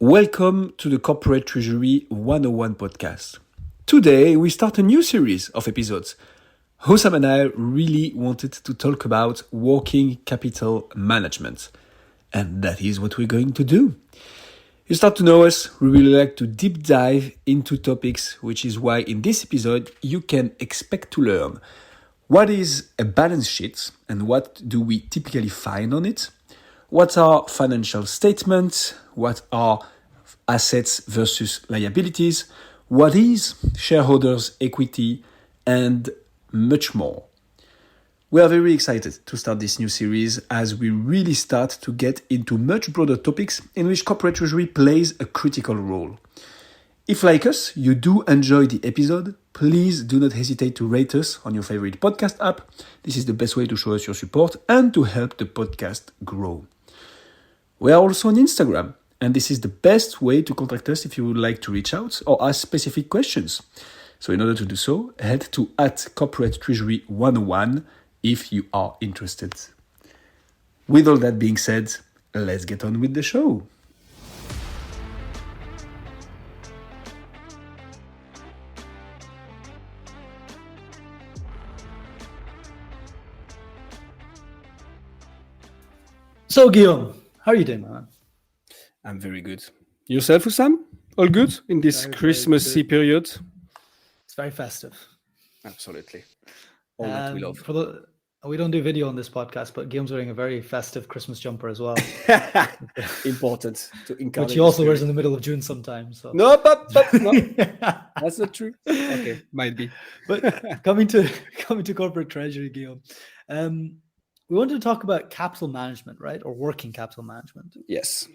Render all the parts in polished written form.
Welcome to the Corporate Treasury 101 podcast. Today, we start a new series of episodes. Hussam and I really wanted to talk about working capital management. And that is what we're going to do. You start to know us, we really like to deep dive into topics, which is why in this episode, you can expect to learn what is a balance sheet and what do we typically find on it? What are financial statements? What are assets versus liabilities? What is shareholders' equity? And much more. We are very excited to start this new series as we really start to get into much broader topics in which corporate treasury plays a critical role. If, like us, you do enjoy the episode, please do not hesitate to rate us on your favorite podcast app. This is the best way to show us your support and to help the podcast grow. We are also on Instagram, and this is the best way to contact us if you would like to reach out or ask specific questions. So in order to do so, head to @CorporateTreasury101 if you are interested. With all that being said, let's get on with the show. So Guillaume, how are you doing, man? I'm very good. Yourself, Hussam? All good in this Christmassy period? It's very festive. Absolutely. All that we love. We don't do video on this podcast, but Guillaume's wearing a very festive Christmas jumper as well. Important to incarnate. Which he also wears in the middle of June sometimes. So. No, but no. That's not true. Okay, might be. But coming to corporate treasury, Guillaume, we wanted to talk about capital management, right? Or working capital management. Yes.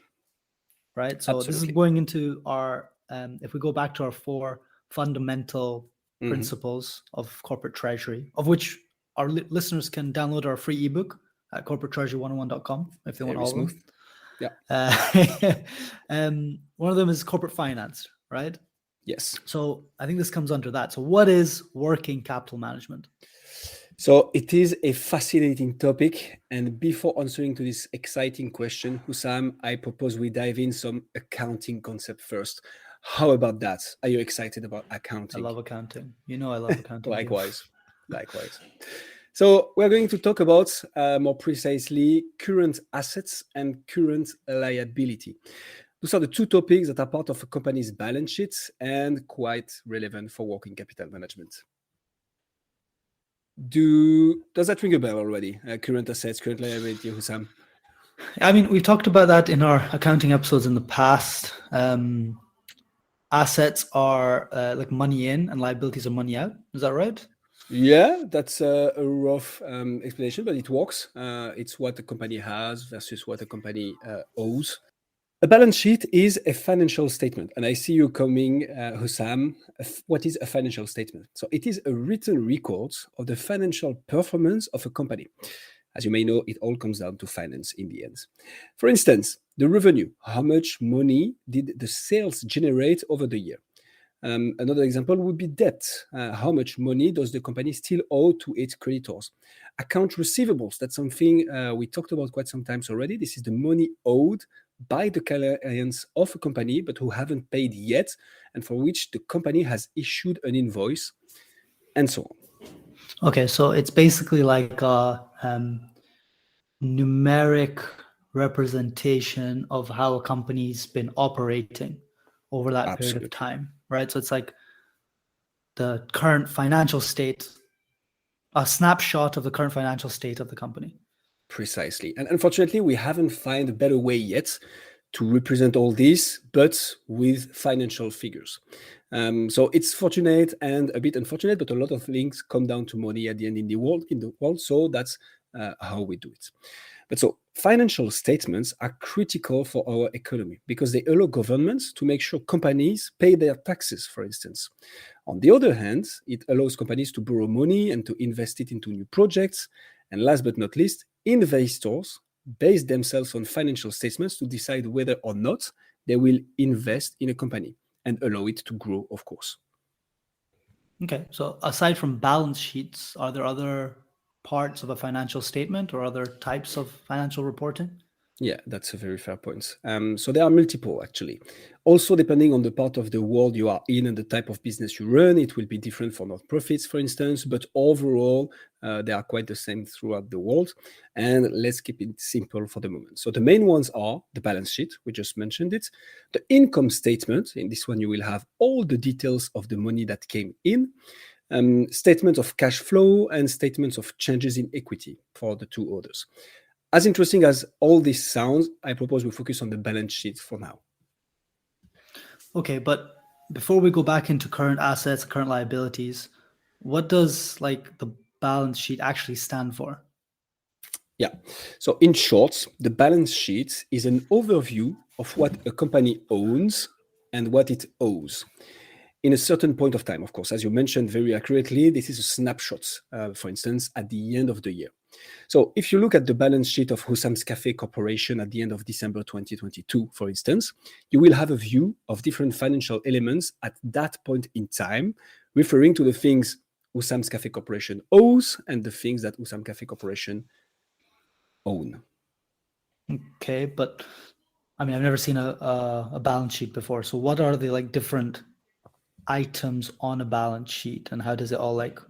Right. So This is going into our, if we go back to our 4 fundamental principles of corporate treasury, of which our listeners can download our free ebook at corporatetreasury101.com if they want all of them. Yeah. One of them is corporate finance, right? Yes. So I think this comes under that. So what is working capital management? So it is a fascinating topic. And before answering to this exciting question, Hussam, I propose we dive in some accounting concept first. How about that? Are you excited about accounting? I love accounting. You know I love accounting. Likewise. So we're going to talk about, more precisely, current assets and current liability. Those are the 2 topics that are part of a company's balance sheet and quite relevant for working capital management. Does that ring a bell already? Current assets, current liability, Hussam? I mean, we've talked about that in our accounting episodes in the past. Assets are like money in and liabilities are money out. Is that right? Yeah, that's a rough explanation, but it works. It's what the company has versus what the company owes. A balance sheet is a financial statement. And I see you coming, Hussam. What is a financial statement? So it is a written record of the financial performance of a company. As you may know, it all comes down to finance in the end. For instance, the revenue. How much money did the sales generate over the year? Another example would be debt. How much money does the company still owe to its creditors? Account receivables. That's something we talked about quite some times already. This is the money owed by the clients of a company, but who haven't paid yet, and for which the company has issued an invoice, and so on. Okay, so it's basically like a numeric representation of how a company's been operating over that period of time, right? So it's like the current financial state, a snapshot of the current financial state of the company. Precisely. And unfortunately, we haven't found a better way yet to represent all this, but with financial figures. So it's fortunate and a bit unfortunate, but a lot of things come down to money at the end in the world. So that's how we do it. But so financial statements are critical for our economy because they allow governments to make sure companies pay their taxes, for instance. On the other hand, it allows companies to borrow money and to invest it into new projects. And last but not least, investors base themselves on financial statements to decide whether or not they will invest in a company and allow it to grow, of course. Okay, so aside from balance sheets, are there other parts of a financial statement or other types of financial reporting? Yeah, that's a very fair point. So there are multiple actually. Also, depending on the part of the world you are in and the type of business you run, it will be different for non-profits, for instance. But overall, they are quite the same throughout the world. And let's keep it simple for the moment. So the main ones are the balance sheet. We just mentioned it. The income statement. In this one, you will have all the details of the money that came in. Statements of cash flow and statements of changes in equity for the two others. As interesting as all this sounds, I propose we focus on the balance sheet for now. Okay, but before we go back into current assets, current liabilities, what does like the balance sheet actually stand for? Yeah. So in short, the balance sheet is an overview of what a company owns and what it owes. In a certain point of time, of course, as you mentioned very accurately, this is a snapshot, for instance, at the end of the year. So if you look at the balance sheet of Hussam's Cafe Corporation at the end of December 2022, for instance, you will have a view of different financial elements at that point in time, referring to the things Hussam's Cafe Corporation owes and the things that Hussam Cafe Corporation own. Okay, but I mean, I've never seen a balance sheet before. So what are the like different items on a balance sheet and how does it all like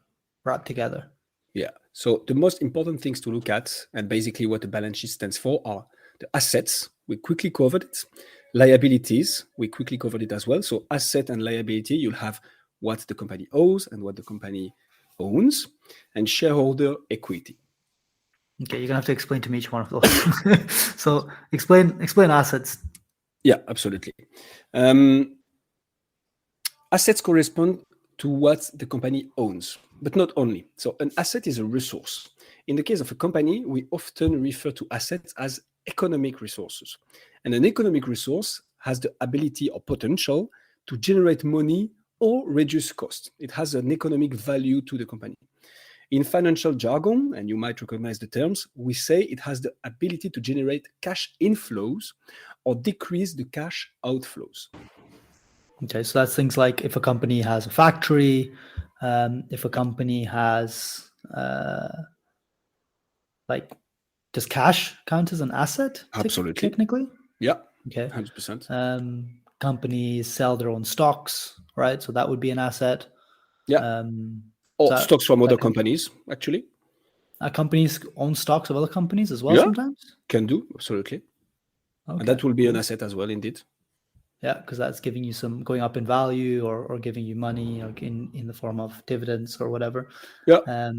wrap together? Yeah. So the most important things to look at, and basically what the balance sheet stands for, are the assets. We quickly covered it. Liabilities, we quickly covered it as well. So asset and liability, you'll have what the company owes and what the company owns, and shareholder equity. Okay, you're gonna have to explain to me each one of those. So explain assets. Yeah, absolutely. Assets correspond to what the company owns, but not only. So an asset is a resource. In the case of a company, we often refer to assets as economic resources. And an economic resource has the ability or potential to generate money or reduce costs. It has an economic value to the company. In financial jargon, and you might recognize the terms, we say it has the ability to generate cash inflows or decrease the cash outflows. Okay, so that's things like if a company has a factory, if a company has like, does cash count as an asset? Absolutely. Technically? Yeah. Okay. 100%. Companies sell their own stocks, right? So that would be an asset. Yeah. Or stocks from other companies, actually. Companies own stocks of other companies as well Yeah, sometimes? can do, absolutely. Okay, And that will be cool. an asset as well, indeed. Yeah, because that's giving you some going up in value or giving you money or in the form of dividends or whatever. Yeah.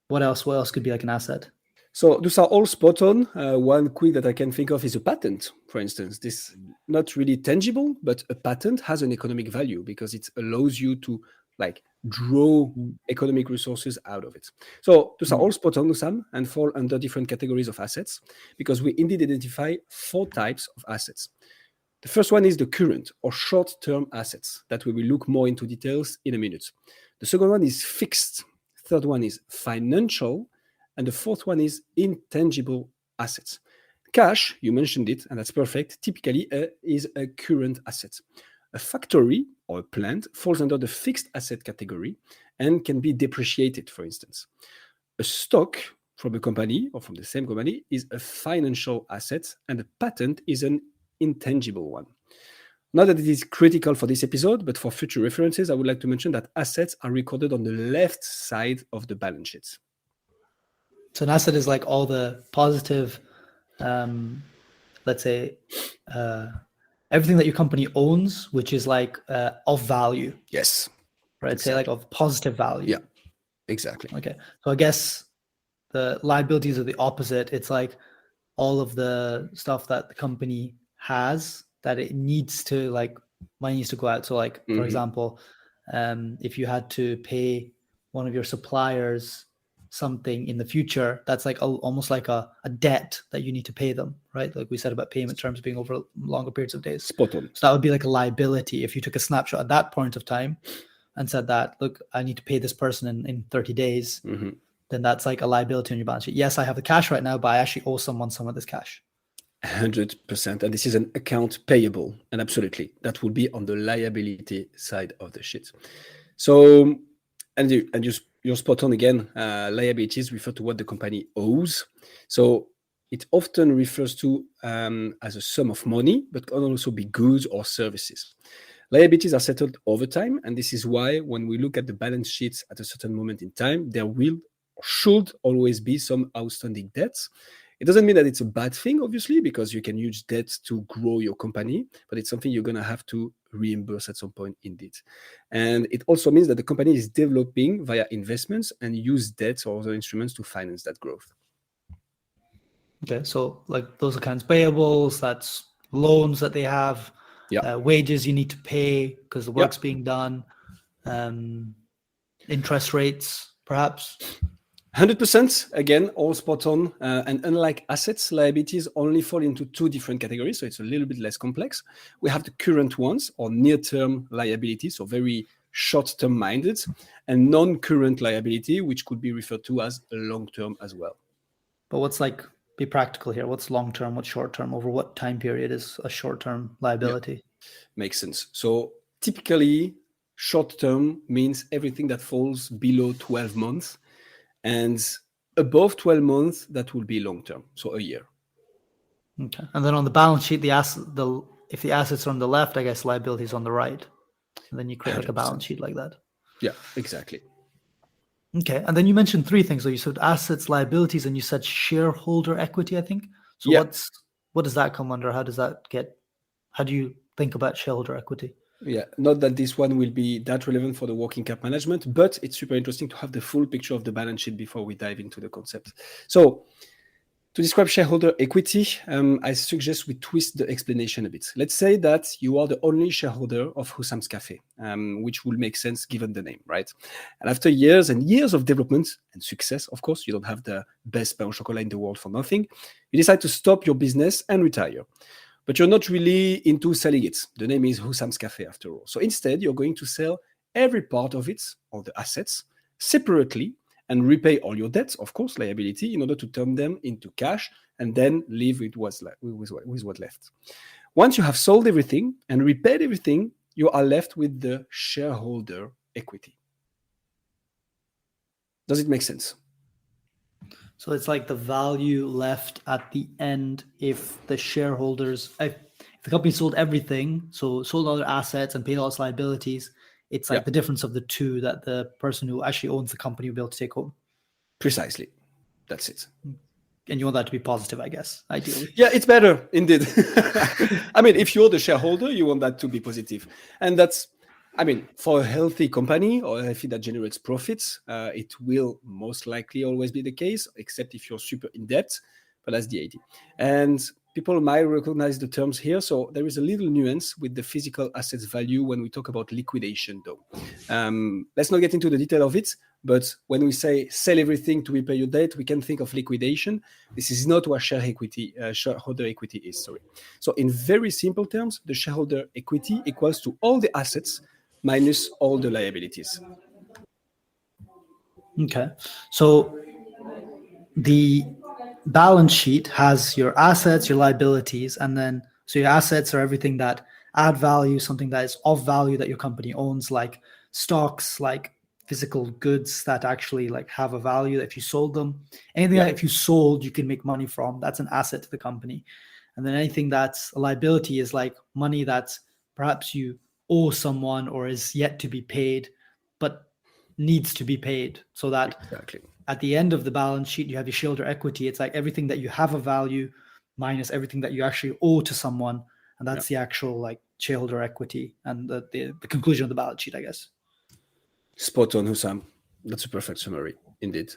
What else? What else could be like an asset? So those are all spot on. One quick that I can think of is a patent, for instance. This not really tangible, but a patent has an economic value because it allows you to like draw economic resources out of it. So those are all spot on, Sam, and fall under different categories of assets because we indeed identify 4 types of assets. The first one is the current or short-term assets that we will look more into details in a minute. The second one is fixed. Third one is financial. And the fourth one is intangible assets. Cash, you mentioned it, and that's perfect, typically is a current asset. A factory or a plant falls under the fixed asset category and can be depreciated, for instance. A stock from a company or from the same company is a financial asset, and a patent is an intangible one. Not that it is critical for this episode, but for future references, I would like to mention that assets are recorded on the left side of the balance sheet. So an asset is like all the positive, let's say, everything that your company owns, which is like of value. Yes. Right. Exactly. Say like of positive value. Yeah, exactly. Okay. So I guess the liabilities are the opposite. It's like all of the stuff that the company has that it needs to like money needs to go out. So like, for example, if you had to pay one of your suppliers something in the future, that's like almost like a debt that you need to pay them, right? Like we said about payment terms being over longer periods of days. Spot on. So that would be like a liability if you took a snapshot at that point of time and said that, look, I need to pay this person in 30 days. Then that's like a liability on your balance sheet. Yes, I have the cash right now, but I actually owe someone some of this cash. 100%. And this is an account payable. And absolutely, that will be on the liability side of the sheet. So, you're spot on again. Liabilities refer to what the company owes. So it often refers to as a sum of money, but can also be goods or services. Liabilities are settled over time, and this is why when we look at the balance sheets at a certain moment in time, there will or should always be some outstanding debts. It doesn't mean that it's a bad thing, obviously, because you can use debt to grow your company, but it's something you're going to have to reimburse at some point indeed. And it also means that the company is developing via investments and use debts or other instruments to finance that growth. Okay, so like those accounts payables, that's loans that they have, wages you need to pay because the work's being done, interest rates, perhaps. 100%, again, all spot on. And unlike assets, liabilities only fall into two different categories, so it's a little bit less complex. We have the current ones, or near-term liabilities, so very short-term minded, and non-current liability, which could be referred to as long-term as well. But what's be practical here? What's long-term, what's short-term? Over what time period is a short-term liability? Yeah, makes sense. So typically, short-term means everything that falls below 12 months, and above 12 months, that will be long-term, so a year. Okay. And then on the balance sheet, if the assets are on the left, I guess liabilities on the right. And then you create 100%. A balance sheet like that. Yeah, exactly. Okay. And then you mentioned three things. So you said assets, liabilities, and you said shareholder equity, I think. So what does that come under? How do you think about shareholder equity? Yeah, not that this one will be that relevant for the working cap management, but it's super interesting to have the full picture of the balance sheet before we dive into the concept. So to describe shareholder equity, I suggest we twist the explanation a bit. Let's say that you are the only shareholder of Hussam's Cafe, which will make sense given the name, right? And after years and years of development and success, of course, you don't have the best pain au chocolat in the world for nothing, you decide to stop your business and retire. But you're not really into selling it. The name is Hussam's Cafe after all. So instead, you're going to sell every part of it, or the assets, separately, and repay all your debts, of course, liability, in order to turn them into cash and then leave with what's left. Once you have sold everything and repaid everything, you are left with the shareholder equity. Does it make sense? So it's like the value left at the end if the company sold everything, so sold all their assets and paid all its liabilities, it's like the difference of the two that the person who actually owns the company will be able to take home. Precisely. That's it. And you want that to be positive, I guess, ideally. Yeah, it's better, indeed. I mean, if you're the shareholder, you want that to be positive. And that's, for a healthy company or a healthy that generates profits, it will most likely always be the case, except if you're super in debt, but that's the idea. And people might recognize the terms here. So there is a little nuance with the physical assets value when we talk about liquidation, though. Let's not get into the detail of it, but when we say sell everything to repay your debt, we can think of liquidation. This is not what shareholder equity is, sorry. So in very simple terms, the shareholder equity equals to all the assets minus all the liabilities. Okay. So the balance sheet has your assets, your liabilities, and then so your assets are everything that add value, something that is of value that your company owns, like stocks, like physical goods that actually have a value that if you sold them, anything that if you sold you can make money from, that's an asset to the company. And then anything that's a liability is like money that perhaps you owe someone or is yet to be paid but needs to be paid, so that at the end of the balance sheet you have your shareholder equity. It's like everything that you have a value minus everything that you actually owe to someone, and that's the actual shareholder equity and the conclusion of the balance sheet, I guess. Spot on, Hussam. That's a perfect summary, indeed.